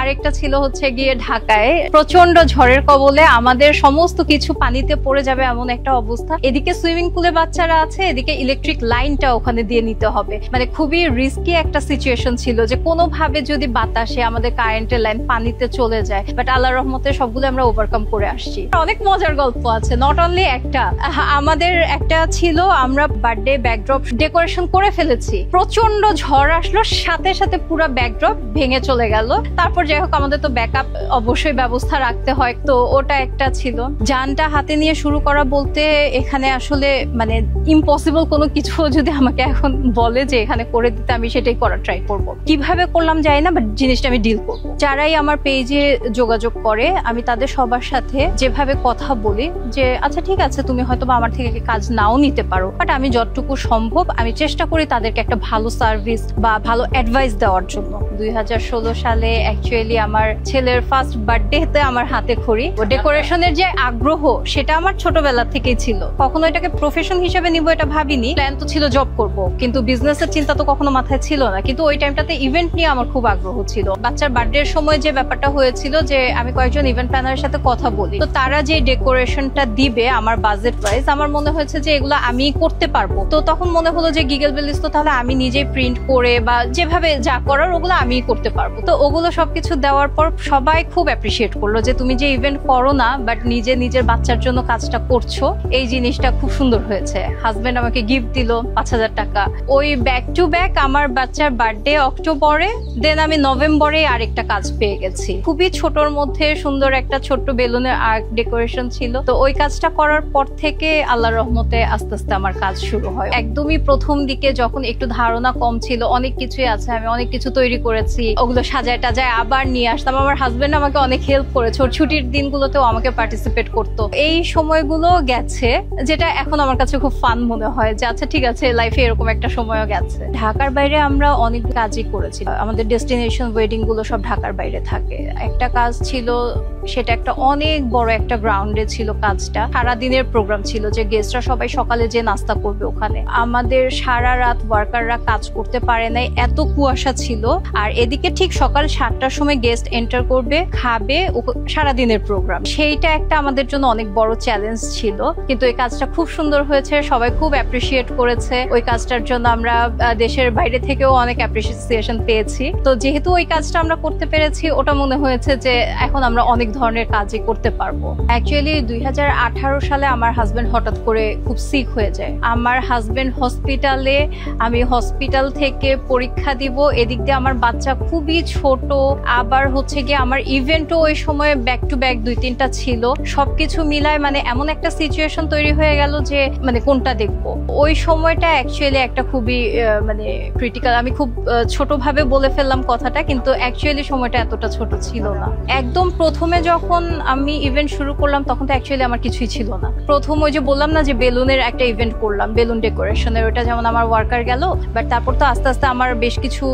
আরেকটা ছিল হচ্ছে গিয়ে ঢাকায় প্রচন্ড ঝড়ের কবলে আমাদের সমস্ত কিছু পানিতে পড়ে যাবে এমন একটা অবস্থা। এদিকে সুইমিং পুলে বাচ্চারা আছে, এদিকে ইলেকট্রিক লাইনটা ওখানে দিয়ে নিতে হবে। মানে খুবই রিস্কি একটা সিচুয়েশন ছিল যে কোনোভাবে যদি বাতাসে আমাদের কারেন্টের লাইন পানিতে চলে যায়, বাট আল্লাহর রহমতে সবগুলো আমরা ওভারকাম করে আসছি। অনেক মজার গল্প আছে, নট অনলি একটা। আমাদের একটা ছিল আমরা বার্থডে ব্যাকড্রপ ডেকোরেশন করে ফেলেছি, প্রচন্ড ঝড় আসলো, সাথে সাথে পুরো ব্যাকড্রপ ভেঙে চলে গেল। তারপর যাই হোক আমাদের তো ব্যাকআপ অবশ্যই ব্যবস্থা রাখতে হয়, তো ওটা একটা ছিল। যানটা হাতে নিয়ে শুরু করা বলতে এখানে আসলে মানে ইম্পসিবল কোনো কিছু যদি আমাকে এখন বলে যে এখানে করে দিতে, আমি সেটাই করার ট্রাই করব। কিভাবে করলাম জানি না, বাট জিনিসটা আমি ডিল করব। যারাই আমার পেজে যোগাযোগ করে আমি তাদের সবার সাথে যেভাবে কথা বলি যে আচ্ছা ঠিক আছে তুমি হয়তো বা আমার থেকে কাজ নাও নিতে পারো, বাট আমি যতটুকু সম্ভব আমি চেষ্টা করি তাদেরকে একটা ভালো সার্ভিস বা ভালো অ্যাডভাইস দেওয়ার জন্য। 2016 সালে অ্যাকচুয়ালি আমার ছেলের ফার্স্ট বার্থডেতে আমার হাতে খড়ি। ডেকোরেশনের যে আগ্রহ সেটা আমার ছোটবেলা থেকেই ছিল, কখনো এটাকে প্রফেশন হিসেবে নিব এটা ভাবিনি। প্ল্যান তো ছিল জব করব, কিন্তু বিজনেসের চিন্তা তো কখনো মাথায় ছিল না। কিন্তু ওই টাইমটাতে ইভেন্ট নিয়ে আমার খুব আগ্রহ ছিল। বাচ্চার বার্থডের সময় যে ব্যাপারটা হয়েছিল যে আমি কয়েকজন ইভেন্ট প্ল্যানারের সাথে কথা বলি, তো তারা যে ডেকোরেশনটা দিবে আমার বাজেট ওয়াইজ আমার মনে হয়েছে যে এগুলো আমি করতে পারবো। তো তখন মনে হলো যে গিগল বেলিস তো তাহলে আমি নিজে প্রিন্ট করে বা যেভাবে যা করার ওগুলো আমি করতে পারবো। তো ওগুলো সবকিছু দেওয়ার পর সবাই খুব অ্যাপ্রিসিয়েট করলো যে তুমি যে ইভেন্ট করো না বাট নিজের বাচ্চার জন্য কাজটা করছো, এই জিনিসটা খুব সুন্দর হয়েছে। হাজবেন্ড আমাকে গিফট দিল 5000 টাকা। ওই ব্যাক টু ব্যাক আমার বাচ্চার বার্থডে অক্টোবরে, দেন আমি নভেম্বরে আরেকটা কাজ পেয়ে গেছি। খুবই ছোটর মধ্যে সুন্দর একটা ছোট্ট বেলুনের আর্ট ডেকোরেশন ছিল। তো ওই কাজটা করার পর থেকে আল্লাহর রহমতে আস্তে আস্তে আমার কাজ শুরু হয়। একদমই প্রথম দিকে যখন একটু ধারণা কম ছিল, অনেক কিছুই আছে, আমি অনেক কিছু তৈরি করেছি, ওগুলো সাজায় টাজায় আবার নিয়ে আসতাম। আমার হাজবেন্ড আমাকে অনেক হেল্প করেছে, ওর ছুটির দিনগুলোতেও আমাকে পার্টিসিপেট করতো। এই সময়গুলো গেছে যেটা এখন আমার কাছে খুব ফান মনে হয় যে আচ্ছা ঠিক আছে লাইফে এরকম একটা সময়ও গেছে। ঢাকার বাইরে আমরা অনেক কাজই করেছি, আমাদের ডেস্টিনেশন ওয়েডিং গুলো সব ঢাকার বাইরে থাকে। একটা কাজ ছিল সেটা একটা অনেক বড় একটা গ্রাউন্ডে ছিল কাজটা, সারাদিনের প্রোগ্রাম ছিল যে গেস্টরা সবাই সকালে যে নাস্তা করবে ওখানে। আমাদের সারা রাত ওয়ার্কাররা কাজ করতে পারে নাই, এত কুয়াশা ছিল। আর এদিকে ঠিক সকাল 7টার সময় গেস্ট এন্টার করবে, খাবে, সারাদিনের প্রোগ্রাম। সেইটা একটা আমাদের জন্য অনেক বড় চ্যালেঞ্জ ছিল, কিন্তু এই কাজটা খুব সুন্দর হয়েছে, সবাই খুব অ্যাপ্রিসিয়েট করেছে। ওই কাজটার জন্য আমরা দেশের বাইরে থেকেও অনেক অ্যাপ্রিসিয়েশন পেয়েছি। তো যেহেতু ওই কাজটা আমরা করতে পেরেছি, ওটা মনে হয়েছে যে এখন আমরা অনেক ধরনের কাজই করতে পারবো। অ্যাকচুয়ালি 2018 সালে আমার হাজবেন্ড হঠাৎ করে খুব সিক হয়ে যায়। আমার হাজবেন্ড হসপিটালে, আমি হসপিটাল থেকে পরীক্ষা দিব, এদিক দিয়ে আমার বাচ্চা খুবই ছোট, আবার হচ্ছে গিয়ে আমার ইভেন্টও ওই সময় ব্যাক টু ব্যাক 2-3টা ছিল। সবকিছু মিলায় মানে এমন একটা সিচুয়েশন তৈরি হয়ে গেল যে মানে কোনটা দেখবো। ওই সময়টা অ্যাকচুয়ালি একটা খুবই মানে ক্রিটিক্যাল। আমি খুব ছোটভাবে বলে ফেললাম কথাটা, কিন্তু অ্যাকচুয়ালি সময়টা এতটা ছোট ছিল না। একদম প্রথমে যখন আমি ইভেন্ট শুরু করলাম তখন তো অ্যাকচুয়ালি আমার কিছুই ছিল না। প্রথম ওই যে বললাম না যে বেলুনের একটা ইভেন্ট করলাম, বেলুন ডেকোরেশনের, ওটা যেমন আমার ওয়ার্কার গেল, বাট তারপর তো আস্তে আস্তে আমার বেশ কিছু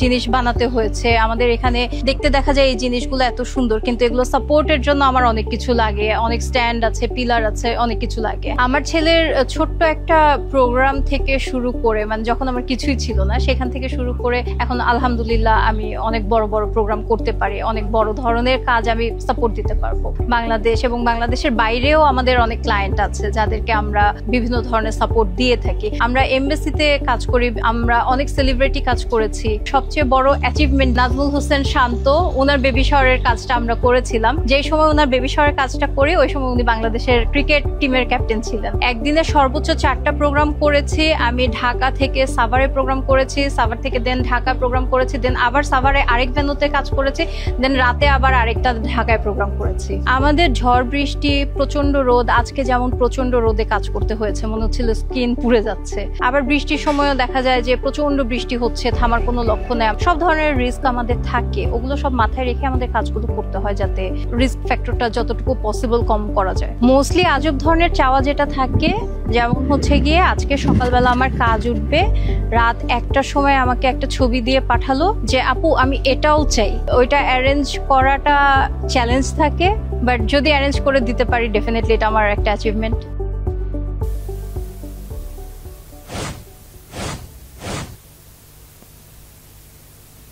জিনিস বানাতে হয়েছে। আমাদের এখানে দেখতে দেখা যায় এই জিনিসগুলো এত সুন্দর, কিন্তু এগুলো সাপোর্টের জন্য আমার অনেক কিছু লাগে, অনেক স্ট্যান্ড আছে, পিলার আছে, অনেক কিছু লাগে। আমার ছেলের ছোট্ট একটা প্রোগ্রাম থেকে শুরু করে, মানে যখন আমার কিছুই ছিল না সেখান থেকে শুরু করে এখন আলহামদুলিল্লাহ আমি অনেক বড় বড় প্রোগ্রাম করতে পারি, অনেক বড় ধরনের কাজ আমি সাপোর্ট দিতে পারবো। বাংলাদেশ এবং বাংলাদেশের বাইরেও আমাদের অনেক ক্লায়েন্ট আছে যাদেরকে আমরা বিভিন্ন ধরনের সাপোর্ট দিয়ে থাকি। আমরা এমবেসিতে কাজ করি, আমরা অনেক সেলিব্রিটি কাজ করেছি। সবচেয়ে বড় অ্যাচিভমেন্ট নাজমুল হোসেন শান্ত, ওনার বেবি শাওয়ারের কাজটা আমরা করেছিলাম। যেই সময় ওনার বেবি শাওয়ারের কাজটা করি ওই সময় উনি বাংলাদেশের ক্রিকেট টিমের ক্যাপ্টেন ছিলেন। একদিনে সর্বোচ্চ 4টা প্রোগ্রাম করেছি। আমি ঢাকা থেকে সাভারে প্রোগ্রাম করেছি, সাভার থেকে দেন ঢাকা প্রোগ্রাম করেছি, দেন আবার সাভারে আরেক ভেন্যুতে কাজ করেছি, দেন রাতে আবার আরেকটা ঢাকায় প্রোগ্রাম করেছি। আমাদের ঝড় বৃষ্টি, প্রচন্ড রোদ, আজকে যেমন প্রচন্ড রোদে কাজ করতে হয়েছে, মনে হচ্ছিল স্কিন পুড়ে যাচ্ছে। আবার বৃষ্টির সময়ও দেখা যায় যে প্রচন্ড বৃষ্টি হচ্ছে, থামার কোনো লক্ষ্য নেই। সব ধরনের রিস্ক আমাদের থাকে, ওগুলো সব মাথায় রেখে আমাদের কাজগুলো করতে হয় যাতে রিস্ক ফ্যাক্টরটা যতটুকু পসিবল কম করা যায়। মোস্টলি আজব ধরনের চাওয়া যেটা থাকে, যেমন হচ্ছে গিয়ে আজকে সকালবেলা আমার কাজ উঠবে, রাত 1টার সময় আমাকে একটা ছবি দিয়ে পাঠালো যে আপু আমি এটাও চাই। ওইটা অ্যারেঞ্জ করাটা চ্যালেঞ্জ থাকে, বাট যদি অ্যারেঞ্জ করে দিতে পারি ডেফিনেটলি এটা আমার একটা অ্যাচিভমেন্ট।